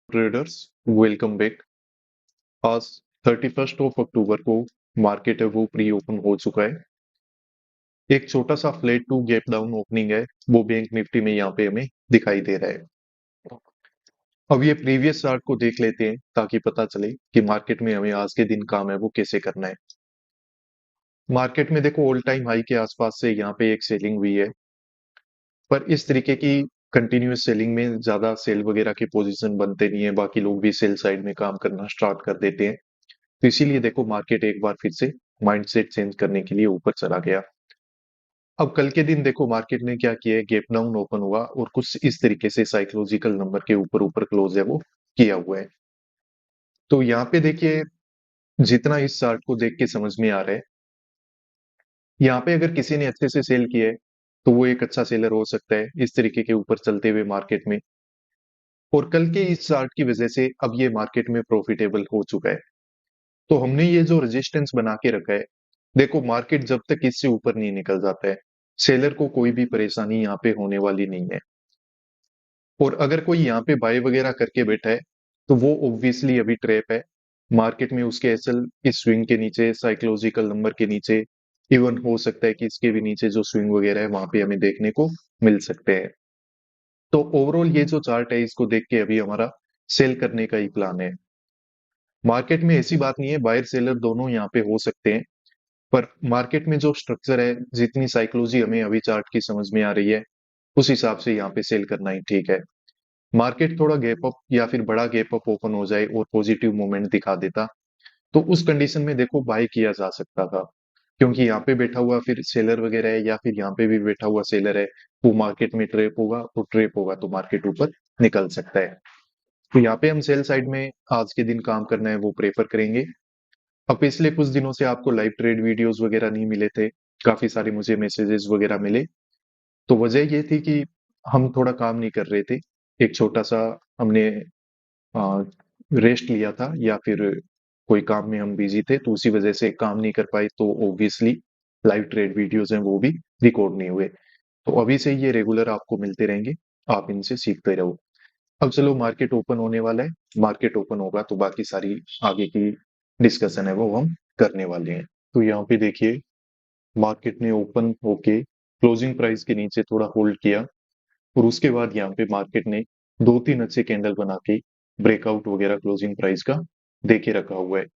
Traders welcome back. आज 31 अक्टूबर को market है वो प्री ओपन हो चुका है। एक छोटा सा flat to gap down opening है वो बैंक निफ्टी में यहाँ पे हमें दिखाई दे रहा है। अब ये प्रीवियस चार्ट को देख लेते हैं ताकि पता चले कि मार्केट में हमें आज के दिन काम है वो कैसे करना है। मार्केट में देखो ऑल टाइम हाई के आसपास से यहाँ पे एक सेलिंग हुई है, पर इस तरीके की कंटिन्यूअस सेलिंग में ज्यादा सेल वगैरह के पोजीशन बनते नहीं है, बाकी लोग भी सेल साइड में काम करना स्टार्ट कर देते हैं। तो इसीलिए देखो मार्केट एक बार फिर से माइंडसेट चेंज करने के लिए ऊपर चला गया। अब कल के दिन देखो मार्केट ने क्या किया है, गैप डाउन ओपन हुआ और कुछ इस तरीके से साइकोलॉजिकल नंबर के ऊपर ऊपर क्लोज है वो किया हुआ है। तो यहाँ पे देखिए, जितना इस चार्ट को देख के समझ में आ रहा है, यहाँ पे अगर किसी ने अच्छे से सेल किया है तो वो एक अच्छा सेलर हो सकता है इस तरीके के ऊपर चलते हुए मार्केट में। और कल के इस चार्ट की वजह से अब ये मार्केट में प्रॉफिटेबल हो चुका है। तो हमने ये जो रेजिस्टेंस बना के रखा है, देखो मार्केट जब तक इससे ऊपर नहीं निकल जाता है, सेलर को कोई भी परेशानी यहाँ पे होने वाली नहीं है। और अगर कोई यहाँ पे बाय वगैरह करके बैठा है तो वो ऑब्वियसली अभी ट्रैप है। मार्केट में उसके एसएल इस स्विंग के नीचे, साइकोलॉजिकल नंबर के नीचे, इवन हो सकता है कि इसके भी नीचे जो स्विंग वगैरह है वहां पे हमें देखने को मिल सकते हैं। तो ओवरऑल ये जो चार्ट है इसको देख के अभी हमारा सेल करने का ही प्लान है। मार्केट में ऐसी बात नहीं है, बायर सेलर दोनों यहाँ पे हो सकते हैं, पर मार्केट में जो स्ट्रक्चर है, जितनी साइकोलॉजी हमें अभी चार्ट की समझ में आ रही है, उस हिसाब से यहाँ पे सेल करना ही ठीक है। मार्केट थोड़ा गैप अप या फिर बड़ा गैप अप ओपन हो जाए और पॉजिटिव मूवमेंट दिखा देता तो उस कंडीशन में देखो बाय किया जा सकता था, क्योंकि यहाँ पे बैठा हुआ फिर सेलर वगैरह है या फिर यहाँ पे भी बैठा हुआ सेलर है, वो मार्केट में ट्रेप होगा, और ट्रेप होगा तो मार्केट ऊपर निकल सकता है। तो यहाँ पे हम सेल साइड में आज के दिन काम करना है वो प्रेफर करेंगे। अब पिछले कुछ दिनों से आपको लाइव ट्रेड वीडियोस वगैरह नहीं मिले थे, काफी सारे मुझे मैसेजेस वगैरह मिले। तो वजह ये थी कि हम थोड़ा काम नहीं कर रहे थे, एक छोटा सा हमने रेस्ट लिया था या फिर कोई काम में हम बिजी थे तो उसी वजह से काम नहीं कर पाए, तो ऑब्वियसली लाइव ट्रेड वीडियोस हैं वो भी रिकॉर्ड नहीं हुए। तो अभी से ये रेगुलर आपको मिलते रहेंगे, आप इनसे सीखते रहो। अब चलो मार्केट ओपन होने वाला है, मार्केट ओपन होगा तो बाकी सारी आगे की डिस्कशन है वो हम करने वाले हैं। तो यहाँ पे देखिए, मार्केट ने ओपन होके क्लोजिंग प्राइस के नीचे थोड़ा होल्ड किया और उसके बाद यहाँ पे मार्केट ने दो तीन अच्छे कैंडल बना के ब्रेकआउट वगैरह क्लोजिंग प्राइस का देके रखा हुआ है।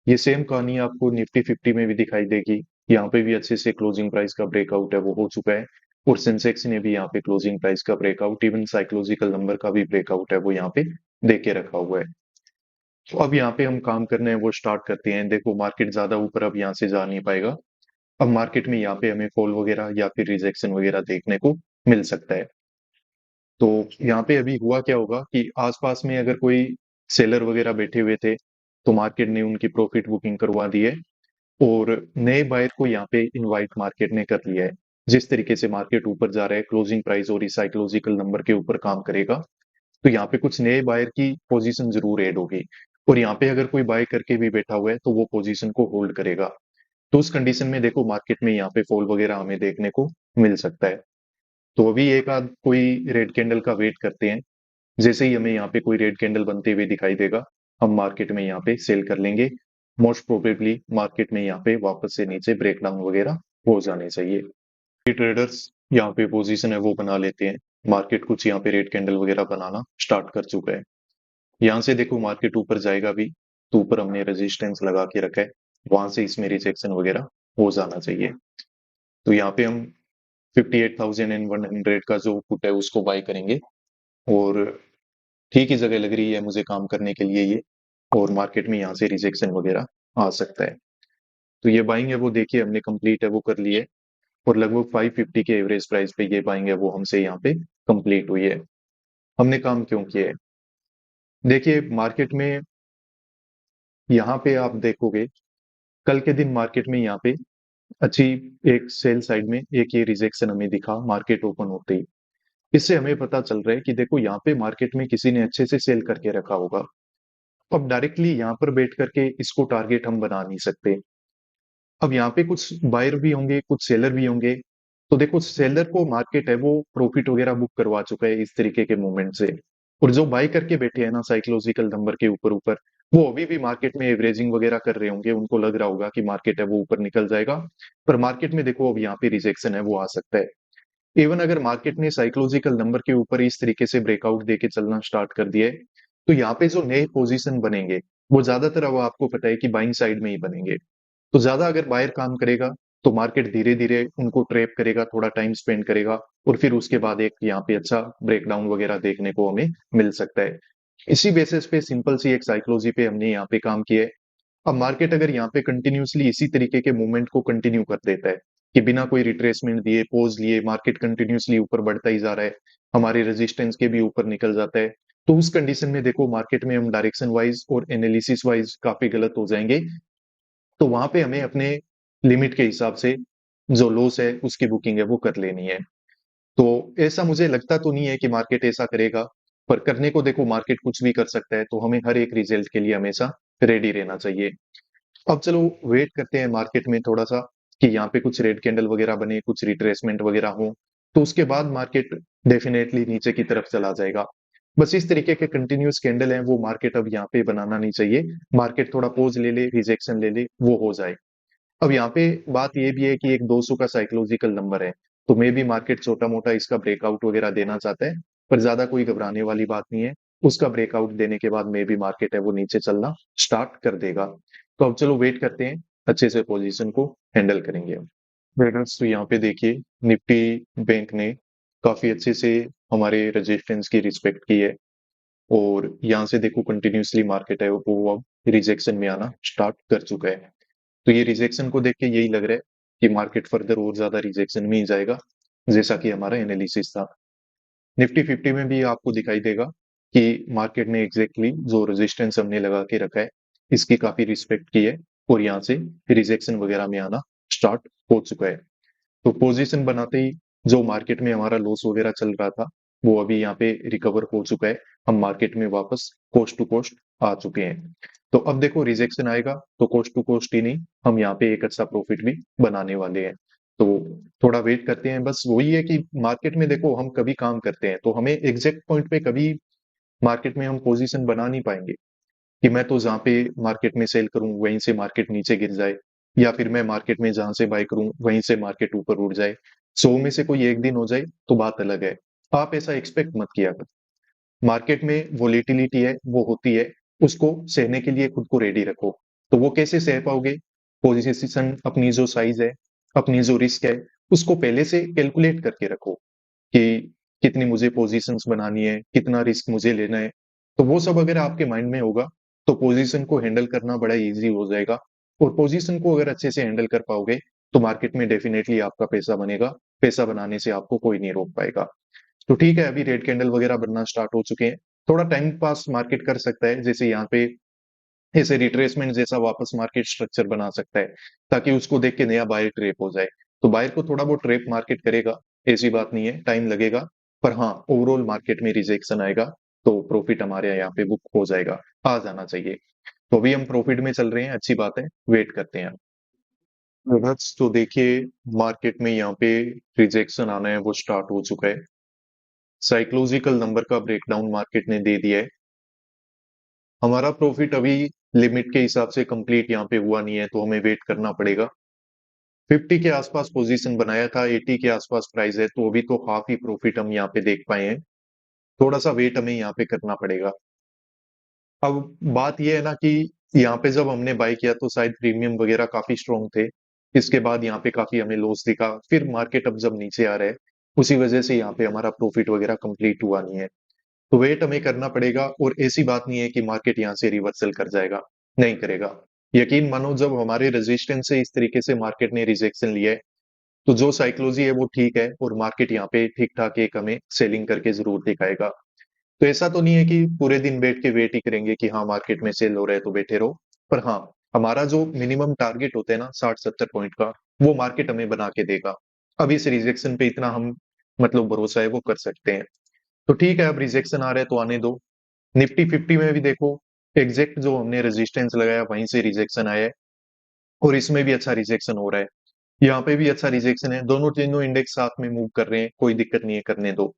ये सेम कहानी आपको निफ्टी 50 में भी दिखाई देगी। यहाँ पे भी अच्छे से क्लोजिंग प्राइस का ब्रेकआउट है वो हो चुका है, और सेंसेक्स ने भी यहाँ पे क्लोजिंग प्राइस का ब्रेकआउट, इवन साइकोलॉजिकल नंबर का भी ब्रेकआउट है वो यहाँ पे देके रखा हुआ है। तो अब यहाँ पे हम काम करना है वो स्टार्ट करते हैं। देखो मार्केट ज्यादा ऊपर अब यहाँ से जा नहीं पाएगा। अब मार्केट में यहाँ पे हमें फॉल वगैरह या फिर रिजेक्शन वगैरह देखने को मिल सकता है। तो यहाँ पे अभी हुआ क्या होगा कि आसपास में अगर कोई सेलर वगैरह बैठे हुए थे तो मार्केट ने उनकी प्रॉफिट बुकिंग करवा दी है, और नए बायर को यहाँ पे इनवाइट मार्केट ने कर लिया है। जिस तरीके से मार्केट ऊपर जा रहा है, क्लोजिंग प्राइस और साइकोलॉजिकल नंबर के ऊपर काम करेगा, तो यहाँ पे कुछ नए बायर की पोजीशन जरूर ऐड होगी। और यहाँ पे अगर कोई बाय करके भी बैठा हुआ है तो वो पोजीशन को होल्ड करेगा। तो उस कंडीशन में देखो मार्केट में यहाँ पे फॉल वगैरह हमें देखने को मिल सकता है। तो अभी एक आध कोई रेड कैंडल का वेट करते हैं। जैसे ही हमें यहाँ पे कोई रेड कैंडल बनते हुए दिखाई देगा, हम मार्केट में यहाँ पे सेल कर लेंगे। मोस्ट प्रोबेबली मार्केट में यहाँ पे वापस से नीचे ब्रेकडाउन वगैरह हो जाने चाहिए। ये ट्रेडर्स यहाँ पे पोजीशन है वो बना लेते हैं। मार्केट कुछ यहाँ पे रेड कैंडल वगैरह बनाना स्टार्ट कर चुका है। यहाँ से देखो मार्केट ऊपर जाएगा भी, तो ऊपर हमने रेजिस्टेंस लगा के रखा है, वहां से इसमें रिजेक्शन वगैरह हो जाना चाहिए। तो यहाँ पे हम 58,100 का जो पुट है उसको बाय करेंगे, और ठीक ही जगह लग रही है मुझे काम करने के लिए ये, और मार्केट में यहाँ से रिजेक्शन वगैरह आ सकता है। तो ये बाइंग है वो देखिए हमने कंप्लीट है वो कर लिए, और लगभग 550 के एवरेज प्राइस पे ये बाइंग है वो हमसे यहाँ पे कंप्लीट हुई है। हमने काम क्यों किया है, देखिए मार्केट में यहाँ पे आप देखोगे कल के दिन मार्केट में यहाँ पे अच्छी एक सेल साइड में एक ये रिजेक्शन हमें दिखा मार्केट ओपन होते ही। इससे हमें पता चल रहा है कि देखो यहाँ पे मार्केट में किसी ने अच्छे से सेल करके रखा होगा। अब डायरेक्टली यहाँ पर बैठ करके इसको टारगेट हम बना नहीं सकते। अब यहाँ पे कुछ बायर भी होंगे, कुछ सेलर भी होंगे। तो देखो सेलर को मार्केट है वो प्रॉफिट वगैरह बुक करवा चुका है इस तरीके के मूवमेंट से। और जो बाई करके बैठे हैं ना साइकोलॉजिकल नंबर के ऊपर ऊपर, वो अभी भी मार्केट में एवरेजिंग वगैरह कर रहे होंगे, उनको लग रहा होगा कि मार्केट है वो ऊपर निकल जाएगा, पर मार्केट में देखो अब यहाँ पे रिजेक्शन है वो आ सकता है। इवन अगर मार्केट ने साइकोलॉजिकल नंबर के ऊपर इस तरीके से ब्रेकआउट देके चलना स्टार्ट कर दिया है, तो यहाँ पे जो नए पोजीशन बनेंगे वो ज्यादातर अब आपको पता है कि बाइंग साइड में ही बनेंगे। तो ज्यादा अगर बायर काम करेगा तो मार्केट धीरे धीरे उनको ट्रैप करेगा, थोड़ा टाइम स्पेंड करेगा, और फिर उसके बाद एक यहाँ पे अच्छा ब्रेकडाउन वगैरह देखने को हमें मिल सकता है। इसी बेसिस पे सिंपल सी एक साइकोलॉजी पे हमने यहाँ पे काम किया है। अब मार्केट अगर यहाँ पे कंटिन्यूसली इसी तरीके के मूवमेंट को कंटिन्यू कर देता है कि बिना कोई रिट्रेसमेंट दिए पॉज लिए मार्केट कंटिन्यूसली ऊपर बढ़ता ही जा रहा है, हमारे रेजिस्टेंस के भी ऊपर निकल जाता है, तो उस कंडीशन में देखो मार्केट में हम डायरेक्शन वाइज और एनालिसिस वाइज काफी गलत हो जाएंगे। तो वहां पे हमें अपने लिमिट के हिसाब से जो लॉस है उसकी बुकिंग है वो कर लेनी है। तो ऐसा मुझे लगता तो नहीं है कि मार्केट ऐसा करेगा, पर करने को देखो मार्केट कुछ भी कर सकता है, तो हमें हर एक रिजल्ट के लिए हमेशा रेडी रहना चाहिए। अब चलो वेट करते हैं मार्केट में थोड़ा सा कि यहाँ पे कुछ रेड कैंडल वगैरह बने, कुछ रिट्रेसमेंट वगैरह हो, तो उसके बाद मार्केट डेफिनेटली नीचे की तरफ चला जाएगा। बस इस तरीके के कंटिन्यूस कैंडल है वो मार्केट अब यहाँ पे बनाना नहीं चाहिए। मार्केट थोड़ा पोज ले ले, रिजेक्शन ले ले, वो हो जाए। अब यहाँ पे बात ये भी है कि एक 200 का साइकोलॉजिकल नंबर है, तो मे भी मार्केट छोटा मोटा इसका ब्रेकआउट वगैरह देना चाहता है, पर ज्यादा कोई घबराने वाली बात नहीं है। उसका ब्रेकआउट देने के बाद मे भी मार्केट है वो नीचे चलना स्टार्ट कर देगा। तो अब चलो वेट करते हैं, अच्छे से पोजीशन को हैंडल करेंगे हम। ट्रेडर्स तो यहाँ पे देखिए निफ्टी बैंक ने काफी अच्छे से हमारे रेजिस्टेंस की रिस्पेक्ट की है, और यहाँ से देखो कंटिन्यूसली मार्केट है वो अब रिजेक्शन में आना स्टार्ट कर चुका है। तो ये रिजेक्शन को देख के यही लग रहा है कि मार्केट फर्दर और ज्यादा रिजेक्शन में ही जाएगा, जैसा कि हमारा एनालिसिस था। निफ्टी 50 में भी आपको दिखाई देगा कि मार्केट ने एग्जैक्टली जो रेजिस्टेंस हमने लगा के रखा है इसकी काफी रिस्पेक्ट की है, और यहाँ से रिजेक्शन वगैरह में आना स्टार्ट हो चुका है। तो पोजीशन बनाते ही जो मार्केट में हमारा लॉस वगैरह चल रहा था वो अभी यहाँ पे रिकवर हो चुका है। हम मार्केट में वापस कोस्ट टू कोस्ट आ चुके हैं। तो अब देखो रिजेक्शन आएगा तो कोस्ट टू कोस्ट ही नहीं, हम यहाँ पे एक अच्छा प्रॉफिट भी बनाने वाले हैं। तो थोड़ा वेट करते हैं। बस वही है कि मार्केट में देखो हम कभी काम करते हैं तो हमें एग्जैक्ट पॉइंट पे कभी मार्केट में हम पोजीशन बना नहीं पाएंगे कि मैं तो जहाँ पे मार्केट में सेल करूं वहीं से मार्केट नीचे गिर जाए, या फिर मैं मार्केट में जहां से बाय करूं वहीं से मार्केट ऊपर उड़ जाए। 100 में से कोई एक दिन हो जाए तो बात अलग है, आप ऐसा एक्सपेक्ट मत किया कर। मार्केट में वोलेटिलिटी है वो होती है, उसको सहने के लिए खुद को रेडी रखो। तो वो कैसे सह पाओगे? पोजीशन अपनी जो साइज है, अपनी जो रिस्क है, उसको पहले से कैलकुलेट करके रखो कि कितनी मुझे पोजीशंस बनानी है, कितना रिस्क मुझे लेना है। तो वो सब अगर आपके माइंड में होगा तो पोजीशन को हैंडल करना बड़ा इजी हो जाएगा। और पोजीशन को अगर अच्छे से हैंडल कर पाओगे तो मार्केट में डेफिनेटली आपका पैसा बनेगा। पैसा बनाने से आपको कोई नहीं रोक पाएगा। तो ठीक है, अभी रेड कैंडल वगैरह बनना स्टार्ट हो चुके हैं। थोड़ा टाइम पास मार्केट कर सकता है, जैसे यहाँ पे ऐसे रिट्रेसमेंट जैसा वापस मार्केट स्ट्रक्चर बना सकता है, ताकि उसको देख के नया बायर ट्रेप हो जाए। तो बायर को थोड़ा बहुत ट्रेप मार्केट करेगा, ऐसी बात नहीं है, टाइम लगेगा। पर हाँ, ओवरऑल मार्केट में रिजेक्शन आएगा तो प्रॉफिट हमारे यहाँ पे बुक हो जाएगा, आ जाना चाहिए। तो अभी हम प्रॉफिट में चल रहे हैं, अच्छी बात है, वेट करते हैं। बस तो देखिए मार्केट में यहाँ पे रिजेक्शन आना है वो स्टार्ट हो चुका है। साइकोलॉजिकल नंबर का ब्रेकडाउन मार्केट ने दे दिया है। हमारा प्रॉफिट अभी लिमिट के हिसाब से कंप्लीट यहाँ पे हुआ नहीं है, तो हमें वेट करना पड़ेगा। 50 के आसपास पोजीशन बनाया था, 80 के आसपास प्राइस है, तो अभी तो हाफ ही प्रॉफिट हम यहाँ पे देख पाए हैं। थोड़ा सा वेट हमें यहाँ पे करना पड़ेगा। अब बात यह है ना कि यहाँ पे जब हमने बाय किया तो शायद प्रीमियम वगैरह काफी स्ट्रॉन्ग थे। इसके बाद यहाँ पे काफी हमें लॉस दिखा, फिर मार्केट अब जब नीचे आ रहा है उसी वजह से यहाँ पे हमारा प्रॉफिट वगैरह कंप्लीट हुआ नहीं है। तो वेट हमें करना पड़ेगा, और ऐसी बात नहीं है कि मार्केट यहाँ से रिवर्सल कर जाएगा, नहीं करेगा। यकीन मानो, जब हमारे रेजिस्टेंस से इस तरीके से मार्केट ने रिजेक्शन लिया है तो जो साइकोलॉजी है वो ठीक है, और मार्केट यहाँ पे ठीक ठाक एक हमें सेलिंग करके जरूर दिखाएगा। तो ऐसा तो नहीं है कि पूरे दिन बैठ के वेट ही करेंगे कि हाँ मार्केट में सेल हो रहा है तो बैठे रहो। पर हाँ, हमारा जो मिनिमम टारगेट होता है ना 60-70 पॉइंट का, वो मार्केट हमें बना के देगा। अब इस रिजेक्शन पे इतना हम मतलब भरोसा है वो कर सकते हैं। तो ठीक है, अब रिजेक्शन आ रहा है तो आने दो। निफ्टी 50 में भी देखो एग्जैक्ट जो हमने रेजिस्टेंस लगाया वहीं से रिजेक्शन आया है, और इसमें भी अच्छा रिजेक्शन हो रहा है। यहाँ पे भी अच्छा रिजेक्शन है, दोनों तीनों इंडेक्स साथ में मूव कर रहे हैं, कोई दिक्कत नहीं है, करने दो।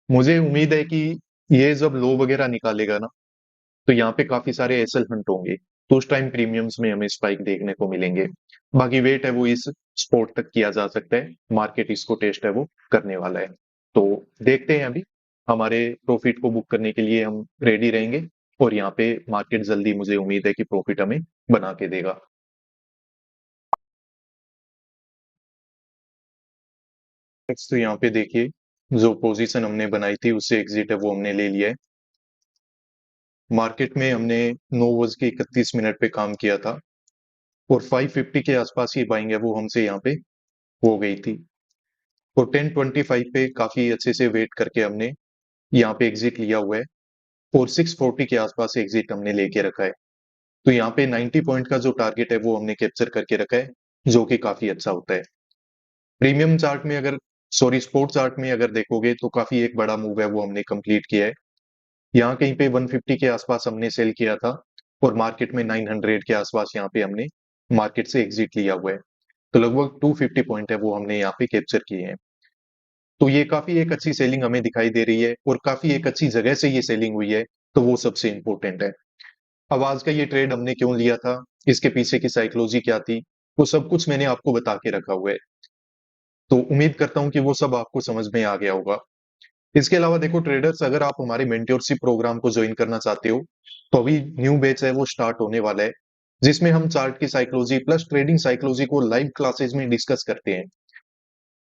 मुझे उम्मीद है कि ये जब लो वगैरह निकालेगा ना, तो यहाँ पे काफी सारे एसएल हंट होंगे, तो उस टाइम प्रीमियम्स में हमें स्पाइक देखने को मिलेंगे। बाकी वेट है वो इस स्पोर्ट तक किया जा सकता है, मार्केट इसको टेस्ट है वो करने वाला है। तो देखते हैं अभी, हमारे प्रॉफिट को बुक करने के लिए हम रेडी रहेंगे, और यहाँ पे मार्केट जल्दी, मुझे उम्मीद है कि प्रॉफिट हमें बना के देगा। नेक्स्ट तो यहाँ पे देखिए, जो पोजीशन हमने बनाई थी उससे एग्जिट है वो हमने ले लिया है। मार्केट में हमने 9:31 पे काम किया था, और 550 के आसपास ही बाइंग है वो हमसे यहाँ पे हो गई थी। और 1025 पे काफी अच्छे से वेट करके हमने यहाँ पे एग्जिट लिया हुआ है, और 640 के आसपास एग्जिट हमने लेके रखा है। तो यहाँ पे 90 पॉइंट का जो टारगेट है वो हमने कैप्चर करके रखा है, जो कि काफी अच्छा होता है। प्रीमियम चार्ट में अगर, सॉरी, स्पोर्ट चार्ट में अगर देखोगे तो काफी एक बड़ा मूव है वो हमने कंप्लीट किया है। यहाँ कहीं पे 150 के आसपास हमने सेल किया था, और मार्केट में 900 के आसपास यहाँ पे हमने मार्केट से एग्जिट लिया हुआ है। तो लगभग 250 पॉइंट है वो हमने यहाँ पे कैप्चर किए हैं। तो ये काफी एक अच्छी सेलिंग हमें दिखाई दे रही है, और काफी एक अच्छी जगह से ये सेलिंग हुई है, तो वो सबसे इंपॉर्टेंट है। अब आज का ये ट्रेड हमने क्यों लिया था, इसके पीछे की साइकोलॉजी क्या थी, वो सब कुछ मैंने आपको बता के रखा हुआ है। तो उम्मीद करता हूँ कि वो सब आपको समझ में आ गया होगा। इसके अलावा देखो ट्रेडर्स, अगर आप हमारे मेंटरशिप प्रोग्राम को ज्वाइन करना चाहते हो, तो अभी न्यू बैच है वो स्टार्ट होने वाला है, जिसमें हम चार्ट की साइकोलॉजी प्लस ट्रेडिंग साइकोलॉजी को लाइव क्लासेस में डिस्कस करते हैं।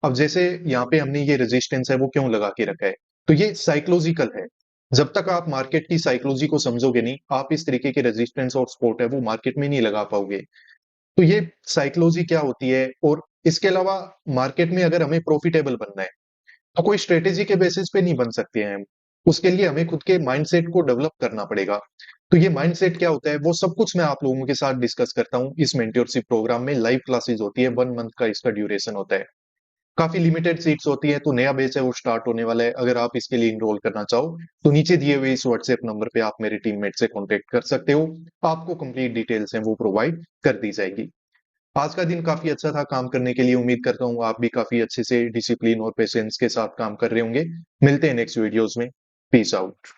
अब जैसे यहाँ पे हमने ये रेजिस्टेंस है वो क्यों लगा के रखा है, तो ये साइकोलॉजिकल है। जब तक आप मार्केट की साइकोलॉजी को समझोगे नहीं, आप इस तरीके के रेजिस्टेंस और सपोर्ट है वो मार्केट में नहीं लगा पाओगे। तो ये साइकोलॉजी क्या होती है, और इसके अलावा मार्केट में अगर हमें प्रॉफिटेबल बनना है, तो कोई स्ट्रेटेजी के बेसिस पे नहीं बन सकते हैं हम। उसके लिए हमें खुद के माइंडसेट को डेवलप करना पड़ेगा। तो ये माइंडसेट क्या होता है वो सब कुछ मैं आप लोगों के साथ डिस्कस करता हूँ इस मेंटरशिप प्रोग्राम में। लाइव क्लासेस होती है, 1 मंथ का इसका ड्यूरेशन होता है, काफी लिमिटेड सीट्स होती है। तो नया बैच है वो स्टार्ट होने वाला है, अगर आप इसके लिए इनरोल करना चाहो तो नीचे दिए हुए इस व्हाट्सएप नंबर पे आप मेरे टीममेट से कॉन्टेक्ट कर सकते हो, आपको कंप्लीट डिटेल्स हैं वो प्रोवाइड कर दी जाएगी। आज का दिन काफी अच्छा था काम करने के लिए, उम्मीद करता हूँ आप भी काफी अच्छे से डिसिप्लिन और पेशेंस के साथ काम कर रहे होंगे। मिलते हैं नेक्स्ट वीडियोस में। Peace out.